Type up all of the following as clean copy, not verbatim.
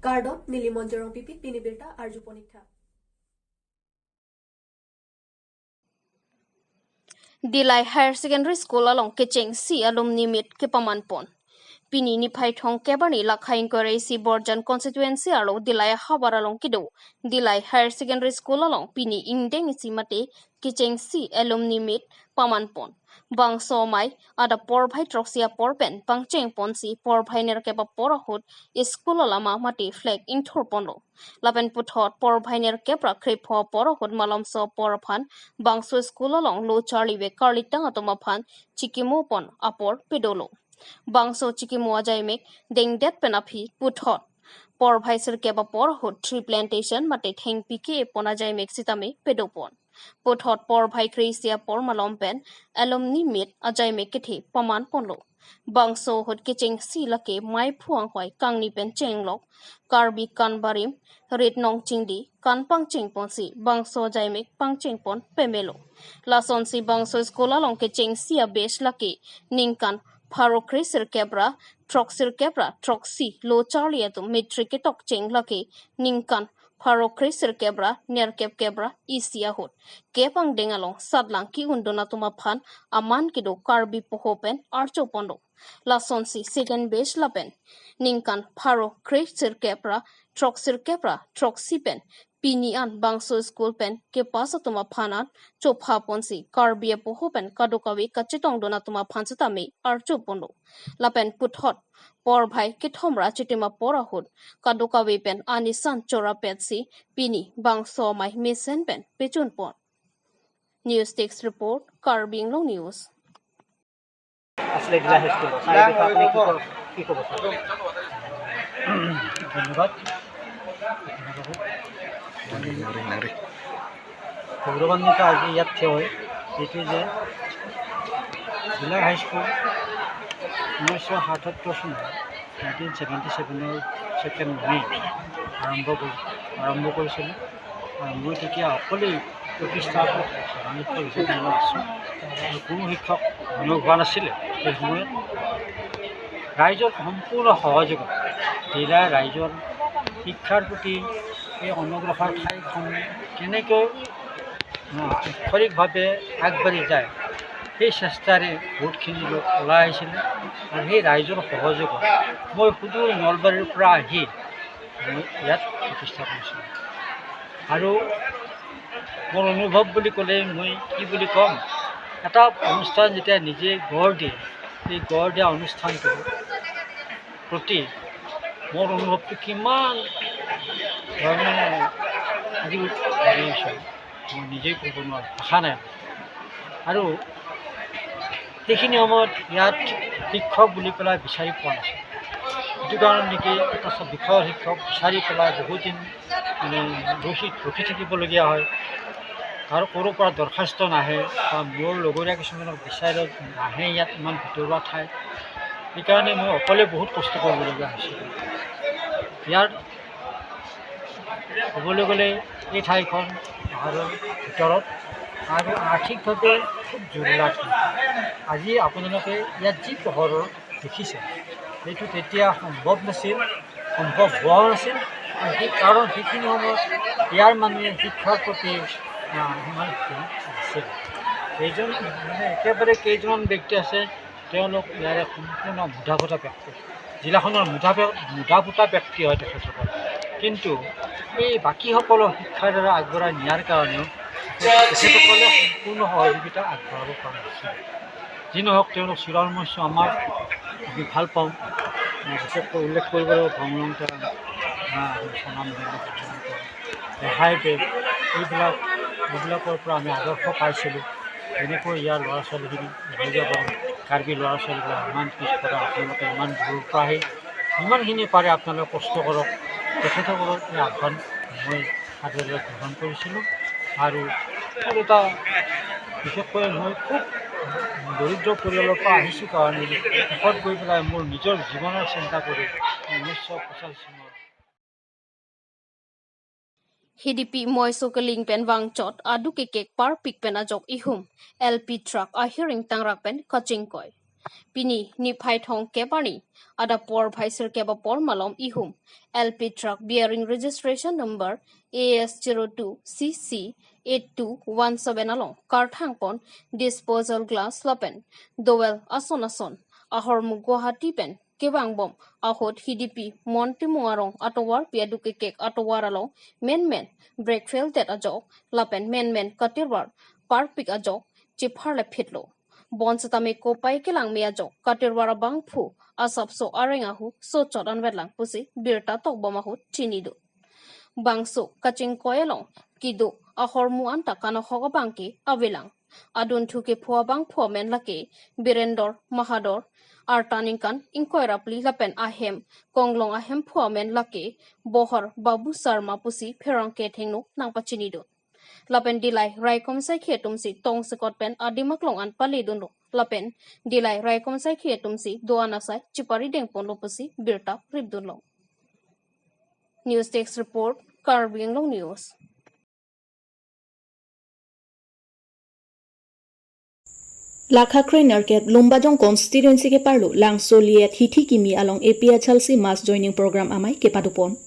Gardot Nilimonjerong Pipit Pinibirta Arjuponikta. Dilai Higher Secondary School along Kicheng Si alumni meet Kipamanpon. Pini ni Paithong Kebani Lakhain Koresi Borjan constituency alo Dilai Habar along Kido. Dilai Higher Secondary School along Pini Indeng Simate Kicheng Si alumni meet Pamanpon. Bang Somai ada Porbhai Troxia Porpen Pangcheng Ponsi Porbhai Nerkeba Porahut School Lama Mati Flag in Torpono. Lapen Puthot Porbhai Nerkebra Kripo Porahut Malamso Poraphan Bangso School along Low Charlie Ve Carlitang Atomaphan Chikimopon Apor Pedolo. Bangso Chikimo Ajaimek Deng Det Penapi Puthot. Porbhai Serkeba Porahut Tree Plantation Mate Heng Pike Ponajaimek Sitame Pedopon. Puthot Porbhai Krisia Por Malompen alumni meet ajai mekete paman ponlo bangso hot kicheng si lake mai phuang hoi kangni pen chenglok karbi kanbarim red nong chingdi kan pang cheng pon si bangso jai mek pang cheng pon pemelo lason si bangso skola long kicheng si a base lake ningkan pharo krisir kebra troxi lo charlie atum metric tok cheng lake ningkan Pharo Krisir Kebra, Nerkep Kebra, Isia Hot. Kepang Dengalong, Sadlang Ki Undona Tumaphan, Aman Kido, Karbi Pohopen, Archo Pondo. Lasonsi, Second Base Lapen. Ninkan, Pharo Krisir Kebra, Troxipen. Pinian Bangso School Pen, Kepasa Tumaphanan, Chopha Ponsi, Karbi Pohopen, Kadokawi, Kachitong Dona Tumapansatame, Archo Pondo. Lapen put hot. Porbhai Kithomra Chitima Porahut, Kaduka Wepen, Anisan Chora Petsi, Pini, Bangso Mai Misen Pen, Pichun Pon. News Text Report, Karbi Anglong News. গৌৰৱান্বিত আজি ইয়াত থিয় হৈ এইটো যে জিলা high school 1977 চনত 1977 second মে আৰম্ভ কৰিছিলোঁ আৰু মই তেতিয়া অকলেই প্ৰতিষ্ঠাপক হিচাপে আছোঁ কোনো শিক্ষক নিয়োগ হোৱা নাছিলে সেই সময়ত ৰাইজৰ সম্পূৰ্ণ সহযোগত জিলাৰ ৰাইজৰ শিক্ষাৰ প্ৰতি এই অনগ্ৰসৰ ঠাইখন কেনেকৈ আক্ষৰিকভাৱে আগবাঢ়ি যায় সেই চেষ্টাৰে বহুতখিনি লোক ওলাই আহিছিলে আৰু সেই ৰাইজৰ সহযোগত মই সুদূৰ নলবাৰীৰ পৰা আহি মই ইয়াত প্ৰতিষ্ঠা কৰিছিলোঁ আৰু মোৰ অনুভৱ বুলি ক'লে মই কি বুলি ক'ম এটা অনুষ্ঠান যেতিয়া নিজে গঢ় দিয়ে সেই গঢ় দিয়া অনুষ্ঠানটোৰ প্ৰতি মোৰ অনুভৱটো কিমান ধৰণে আজি মই নিজেই ক'ব নোৱাৰোঁ ভাষা নাই আৰু সেইখিনি সময়ত ইয়াত শিক্ষক বুলি পেলাই বিচাৰি পোৱা নাছিল সেইটো কাৰণে নেকি এটা বিষয়ৰ শিক্ষক বিচাৰি পেলাই বহুত দিন মানে ৰখি থাকিবলগীয়া হয় আৰু ক'ৰ পৰা দৰখাস্ত নাহে বা মোৰ লগৰীয়া কিছুমানক বিচাৰি নাহে ইয়াত ইমান ভিতৰুৱা ঠাই সেইকাৰণে মই অকলে বহুত কষ্ট কৰিবলগীয়া হৈছিল ইয়াৰ ক'বলৈ গ'লে এই ঠাইখন পাহাৰৰ ভিতৰত আৰু আৰ্থিকভাৱে খুব জৰুৰীলা আজি আপোনালোকে ইয়াত যি পোহৰৰ দেখিছে সেইটো তেতিয়া সম্ভৱ নাছিল সম্ভৱ হোৱাও নাছিল আৰু সেই কাৰণ সেইখিনি সময়ত ইয়াৰ মানুহে শিক্ষাৰ প্ৰতি সিমান আছিল কেইজন মানে একেবাৰে কেইজন ব্যক্তি আছে তেওঁলোক ইয়াৰে সম্পূৰ্ণ মুধাফুটা ব্যক্তি জিলাখনৰ মুধাফুটা ব্যক্তি হয় তেখেতসকল কিন্তু এই বাকীসকলৰ শিক্ষাৰ দ্বাৰা আগবঢ়াই নিয়াৰ কাৰণেও তেখেতসকলে সম্পূৰ্ণ সহযোগিতা আগবঢ়াব পৰা নাছিল যি নহওক তেওঁলোক চিৰমস্য আমাৰ আমি ভাল পাওঁ বিশেষকৈ উল্লেখ কৰিব লাগিব ভ্ৰমণ চনাম ৰেহাই বেগ এইবিলাকৰ পৰা আমি আদৰ্শ পাইছিলোঁ তেনেকৈ ইয়াৰ ল'ৰা ছোৱালীখিনি হৈ যাব কাৰ্বি ল'ৰা ছোৱালীবিলাক ইমান পিছপৰা আপোনালোকে ইমান দূৰৰ পৰা আহি যিমানখিনি পাৰে আপোনালোকে কষ্ট কৰক তেখেতসকলৰ এই আহ্বান মই সাদৰেৰে গ্ৰহণ কৰিছিলোঁ আৰু এটা বিশেষকৈ মই খুব দৰিদ্ৰ পৰিয়ালৰ পৰা আহিছোঁ কাৰণে শেষত গৈ পেলাই মোৰ নিজৰ জীৱনৰ চিন্তা কৰি 1985 চনৰ Hidipi Moisokeling Pen Wangchot Adu Kekek Par Pik Pen Ajok Ihum LP Truck A Hearing Tangrak Pen Kachingkoi Pini ni phai thong kepani ada por bhaisir keba por malom ihum LP truck bearing registration number AS02CC 8217 along karthang pon disposal glass lapen dowel ason ahor mu Guwahati pen kebang bom ahot hidipi monti muarong atowar piaduke kek atowar along men break fail tet ajo lapen men katirwar parpik ajo chiphar le phitlo bon satame ko pai kelang me ajo katirwara bangphu asapso arengahu so chodan wetlang pusi birta tok bomahu chinido bangso kaching koyalong kido ahor mu anta kana hoga bangki awilang adun thuke phua bang phua men lake birendor mahador artaningkan inkoirapli lapen ahem konglong ahem phua men lake bohor babu sarma pusi pherang ke thengno nang pachinido lapen dilai raikom sai khe tumsi tong sekot pen adimaklong an pali dunlo lapen dilai raikom sai khe tumsi doana sai chipari deng ponlo pusi birta ribdunlo news text report Karbi Anglong news Lakha Krainer ke Lumbajong constituency ke parlo langso liet hithi kimi along APHLC mass joining program amai ke padupon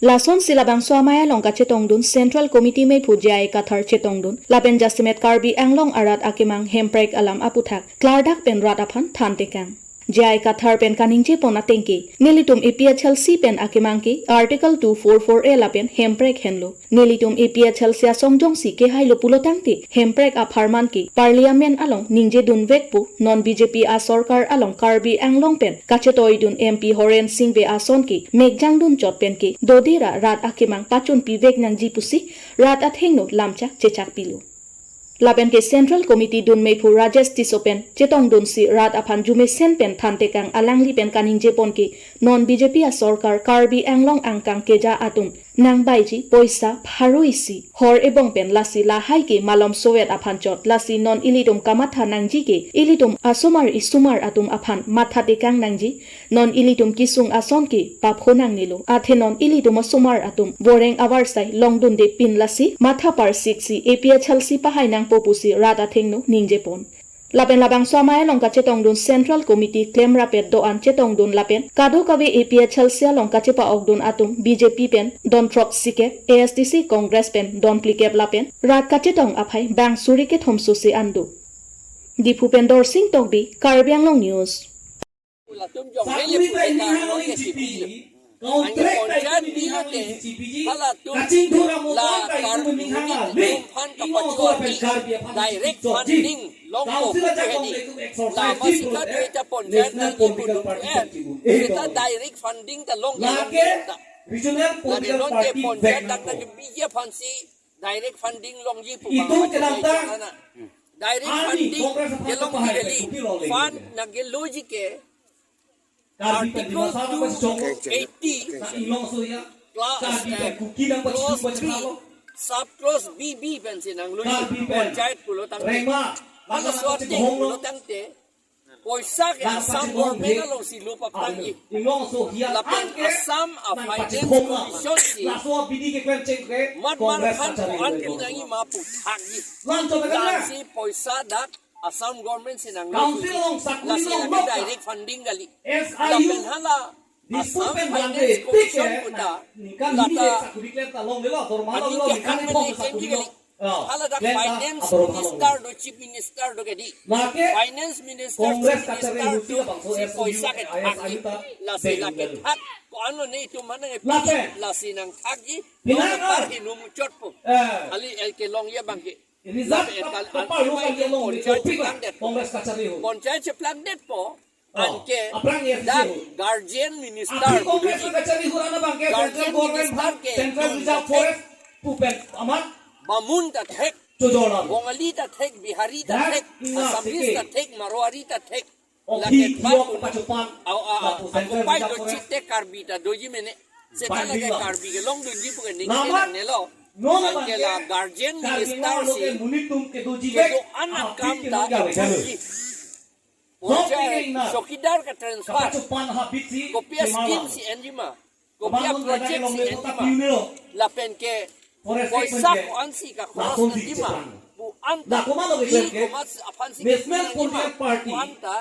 Lason silabang so amaya long ka chetongdun Central Committee me phujai kathar chetongdun laben jasimet Karbi Anglong arat akimang hemprek alam aputhak klardak pen rat aphan thantekang jai kathar pen kaningje pona tengki nelitum APHLC pen akimangki article 244A lapen hemprek henlo nelitum APHLC songjong si ke hailo pulotangti hemprek a pharman ki parliament along ningje dun vekpu non BJP a sarkar along Karbi Anglong pen kachetoi dun MP Horen Singve a son ki megjang dun chot pen ki dodira rat akimang pachun pi vek nang jipusi rat athengno lamcha chechak pilu Lapen ke Central Committee dun mei phu Rajesh Tisopen chetong dun si rat aphan jume sen pen thantekang alangli pen kaningje pon ki non BJP a sarkar Karbi Anglong angkang keja atum nang baiji poisa pharuisi hor ebong pen lasi la hai ki malom soet aphan chot lasi non ilitum kamatha nangji ke ilitum asomar isumar atum aphan matha tekang nangji non ilitum kisung ason ki paphonang nilu athe non ilitum asomar atum boreng awar sai longdun de pin lasi matha par siksi APHLC pahai nang popusi rata thengnu ningje pon lapen labang swamaya longka chetong dun Central Committee claim rapet do an chetong dun lapen kado kawe APHLC longka chepa ogdun atum BJP pen don trop sike ASTC Congress pen don plikep lapen rat ka chetong aphai bang suri ke thomsu se andu Dipupendor Singh Tokbi Karbi Anglong news Anggapan biyote palatum la karbi fan kapatuati direct funding longko kuheni la masika duita ponjan na ibudum kita direct funding ta long la long ke ponjan dak na biya fansi direct funding long ji pu direct funding ke long ji fan na ge logic Article 280 clause 3 subclause BB pensi nang lui panchayat pulo tangte ala sorting pulo tangte poisa ke Assam government along si lupa pangi lapan Assam a finance commission si mat khan kuan pinangi mapu thagi si poisa dak Assam government sinang lasi lagi direct funding gali lapen hala Assam finance commission puta lata hala dak finance minister do chief minister do gedi finance minister do si poisa ke thagi lasi lagi thak ko ano nei tu mana nge lasi nang thagi no par hinu muchot po ali el ke long ya bangke Ponchai ceplang det po anke dak guardian minister guardian minister ke Bamun ta thek Bongali ta thek Bihari ta thek Assamese ta thek Marwari ta thek laket ba aku pai do chitte Karbi ta doji mene setala ke Karbi ke long dunji pu ke ningke nelo Angke la guardian minister si kedo anak kamta Ponchai sokidar ka transfer kopia scheme si enjima kopia project si enjima lapen ke poisa ko ansi ka cross enjima pu anta mas apan si anta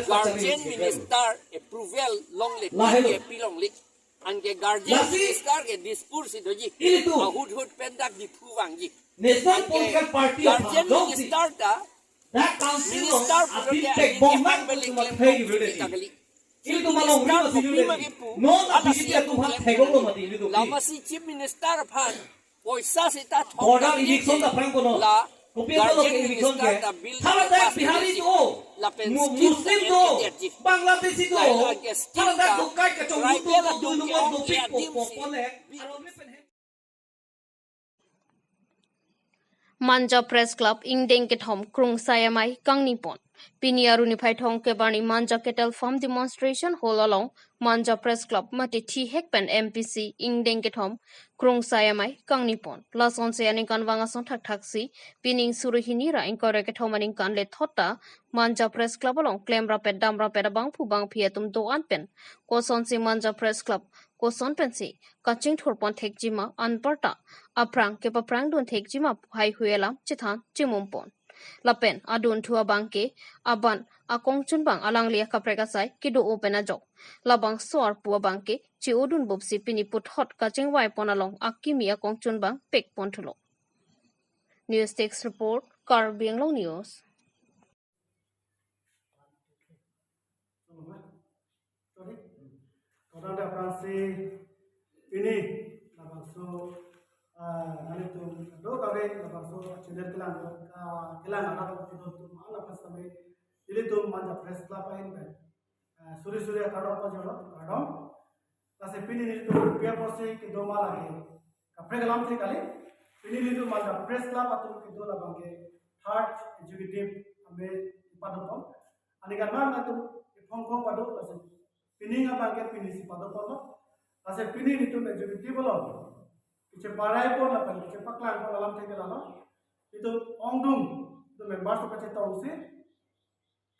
guardian minister approval long le ke pilong lik an ke guardian minister ke dispur si doji hud hud pendak di puwang ji guardian minister ta minister punya ini hang beli klaim takali itu minister kopi magipu ala siya klaim lama si chief minister pan poisa si ta thong la guardian minister ta bill la pensil Bangladesh itu haladak dukai kacung Manja Press Club Ingdeng Kethom Krung Sayamai Kangnipon Piniaru Nipai Thong Kebani Manja Kettle Farm Demonstration Hall along Manja Press Club Mati Thi Hekpen MPC Ingdeng Kethom Krung Sayamai Kangnipon Lason Seaning Kanwangason Thak Thaksi Pining Suruhini Ra Inkore Kethomaning Kanle Thota Manja Press Club along Claim Rapid Dam Rapid Bang Pu Bang Pietum Do Anpen Koson Si Manja Press Club Koson Pensi Kaching Thorpon Thekjima Anparta Aprang Kepaprang Dun Thekjima Hai Huelam Chithan Chimumpon Lapen Adun Tua Bangke Aban Akong Chunbang Alang Lia Kaprekasai Kido Open a Jok Labang Soar Pua Bangke Chi Odun Bobsi Pini Put Hot Kaching Wai Ponalong Akimi Akong Chunbang Pek Pontulo News Text Report Karbi Anglong News Ada Fransi ini langsung itu do kami langsung cender kelang anak itu mana pas kami ini tuh Manja Press Club ini suri kadang apa jono kadang kasih pilih itu biar posisi kita malah kapre kelam sih kali pilih itu Manja Press Club atau kita lah bangke third executive ambil padopon anikan mana itu Hong padop kasih pilih apa bangke pilih si padopon kasih pilih itu executive loh Ice parai pun apa, ice paklan pun dalam tinggal lama itu ongdum itu members tu kecil tahu sih,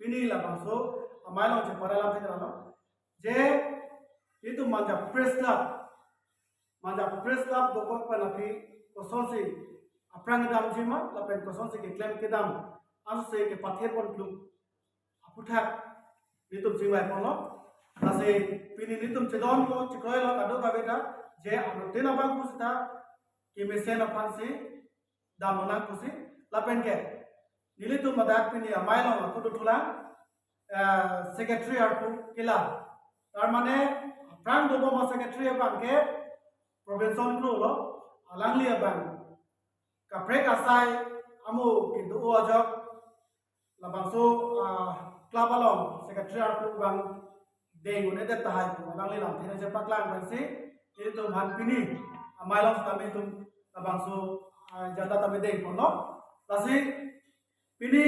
ini lah bangso, amai lah ice parai dalam tinggal lama, je itu Manja Press Club dokor pun api kosong sih, aprang kita mujima, lapen kosong sih klaim kita, anu sih ke patier pun belum, aputak itu jiwa pun lo, kasih pilih itu cedon lo, cikoi lo kado kabeda. Je anu tena bang kusita kimesen apan si damona kusi lapen ke nili tu madak pini amai lo aku tu tulang secretary arpu kila tar mane prang dobo ma secretary bang ke provincial lu lo alang li bang kapre kasai amu kintu ojok labang so club along secretary arpu bang deng une de tahai alang li lam thina sepak lang bang si itu man pini amailong kami itu labangso jata kami deng pono lasi pini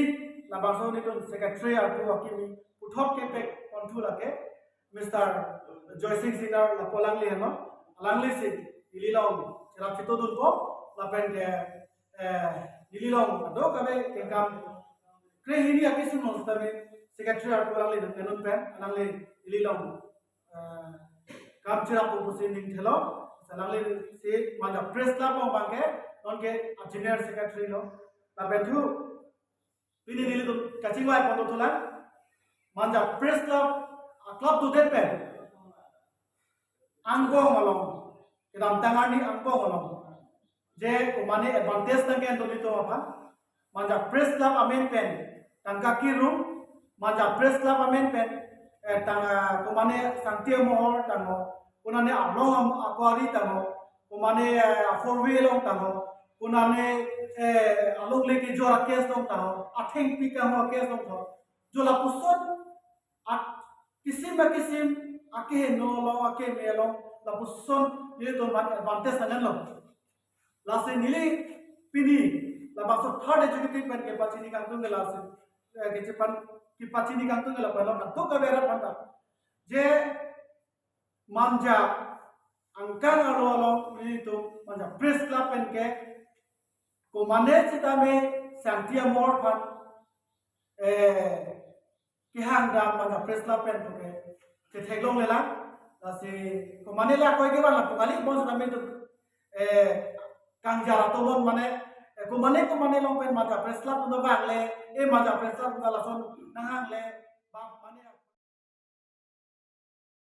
labangso itu secretary aku akimi uthok kepek kontu lake Mr. Joycing Singer lapolang li hano alangli si ililong cerap situ dun po lapen ke ililong ado kami kengkam kre ini akisun mo stami secretary aku alangli denun pen alangli ililong काम चिरा पुपुसी निंगेलो सलांगले से माजा press club में बांगे उनके engineer secretary लो लाबेंटू पिनी नीले तो कचिंगवाई पंडो तुला माजा press club तो देख पे angko ngolong kita tangani angko ngolong je kumane advantage tangke to dito apa maja press club amen pen tangka kirum maja press club amen pen tanga kumane sangtia mohor tango kunane ablong akwari tango kumane four wheel tango kunane alok leke jora kes dong tango atheng pika ho kes dong tho jola pusot at kisim ba kisim ake no lo ake melo la puson ye to mat advantage tangan lo la se nili pini la baso third executive pen ke pachini kang tung la se ke chepan ki pachini kang tung la palo na to ka bera panta je manja angkang alo ni to manja press club pen ke ko mane chita me santia mor phan ki hang dam manja press club pen to ke theglong lela la se ko mane la koi ke bala kali bon sa me to kangjara to bon mane kumane long pen maja preslat unda bang le e maja preslat unda lason nahang le bang mane